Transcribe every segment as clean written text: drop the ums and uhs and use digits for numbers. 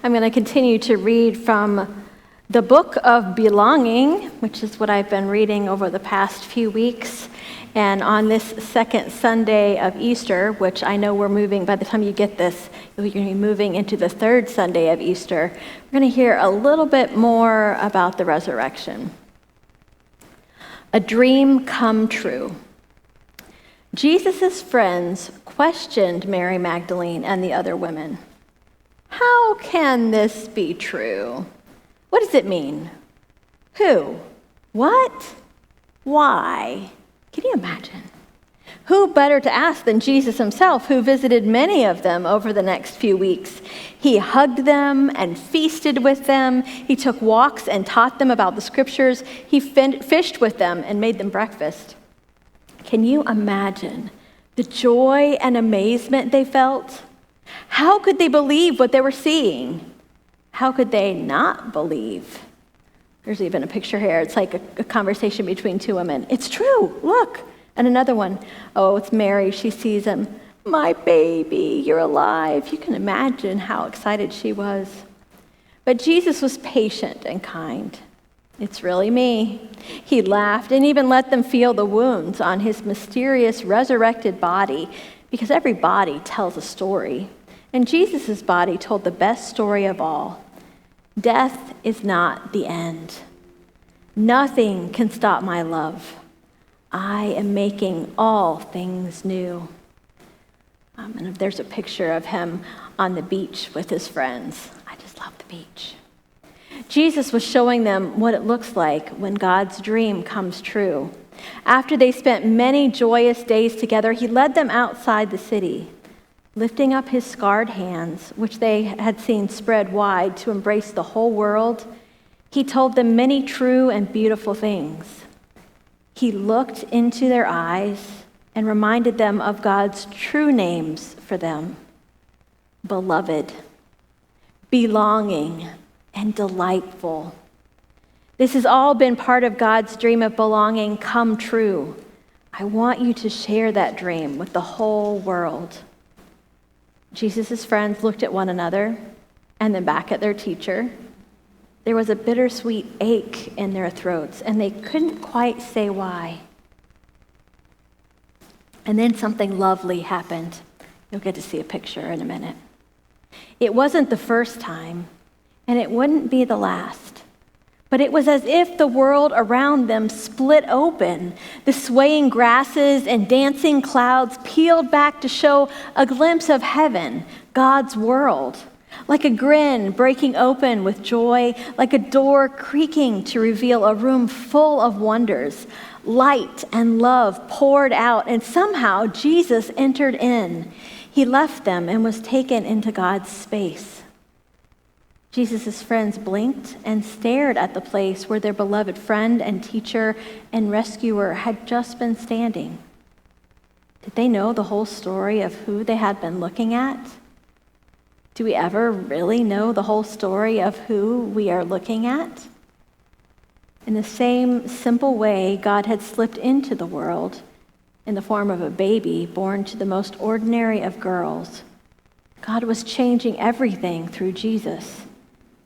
I'm going to continue to read from the book of Belonging, which is what I've been reading over the past few weeks. And on this second Sunday of Easter, which I know we're moving, by the time you get this, you're going to be moving into the third Sunday of Easter, we're going to hear a little bit more about the resurrection. A dream come true. Jesus' friends questioned Mary Magdalene and the other women. How can this be true? What does it mean? Who? What? Why? Can you imagine? Who better to ask than Jesus himself, who visited many of them over the next few weeks? He hugged them and feasted with them. He took walks and taught them about the scriptures. He fished with them and made them breakfast. Can you imagine the joy and amazement they felt? How could they believe what they were seeing? How could they not believe? There's even a picture here. It's like a conversation between two women. It's true, look. And another one, oh, it's Mary. She sees him. My baby, you're alive. You can imagine how excited she was. But Jesus was patient and kind. It's really me. He laughed and even let them feel the wounds on his mysterious resurrected body, because every body tells a story. And Jesus' body told the best story of all. Death is not the end. Nothing can stop my love. I am making all things new. And there's a picture of him on the beach with his friends. I just love the beach. Jesus was showing them what it looks like when God's dream comes true. After they spent many joyous days together, he led them outside the city. Lifting up his scarred hands, which they had seen spread wide to embrace the whole world, he told them many true and beautiful things. He looked into their eyes and reminded them of God's true names for them: beloved, belonging, and delightful. This has all been part of God's dream of belonging come true. I want you to share that dream with the whole world. Jesus' friends looked at one another and then back at their teacher. There was a bittersweet ache in their throats, and they couldn't quite say why. And then something lovely happened. You'll get to see a picture in a minute. It wasn't the first time, and it wouldn't be the last. But it was as if the world around them split open. The swaying grasses and dancing clouds peeled back to show a glimpse of heaven, God's world. Like a grin breaking open with joy, like a door creaking to reveal a room full of wonders. Light and love poured out, and somehow Jesus entered in. He left them and was taken into God's space. Jesus' friends blinked and stared at the place where their beloved friend and teacher and rescuer had just been standing. Did they know the whole story of who they had been looking at? Do we ever really know the whole story of who we are looking at? In the same simple way, God had slipped into the world in the form of a baby born to the most ordinary of girls. God was changing everything through Jesus.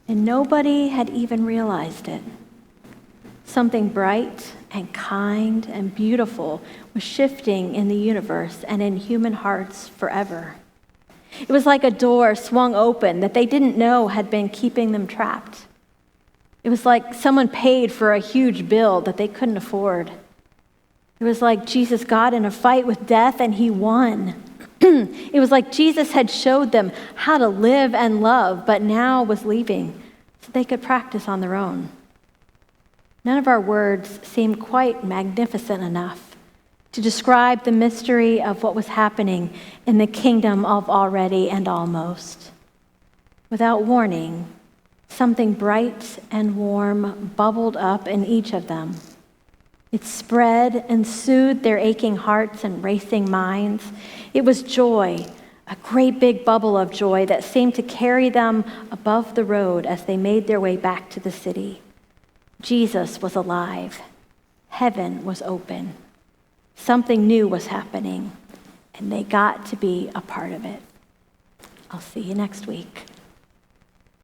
And nobody had even realized it. Something bright and kind and beautiful was shifting in the universe and in human hearts forever. It was like a door swung open that they didn't know had been keeping them trapped. It was like someone paid for a huge bill that they couldn't afford. It was like Jesus got in a fight with death and he won. It was like Jesus had showed them how to live and love, but now was leaving so they could practice on their own. None of our words seem quite magnificent enough to describe the mystery of what was happening in the kingdom of already and almost. Without warning, something bright and warm bubbled up in each of them. It spread and soothed their aching hearts and racing minds. It was joy, a great big bubble of joy that seemed to carry them above the road as they made their way back to the city. Jesus was alive. Heaven was open. Something new was happening, and they got to be a part of it. I'll see you next week.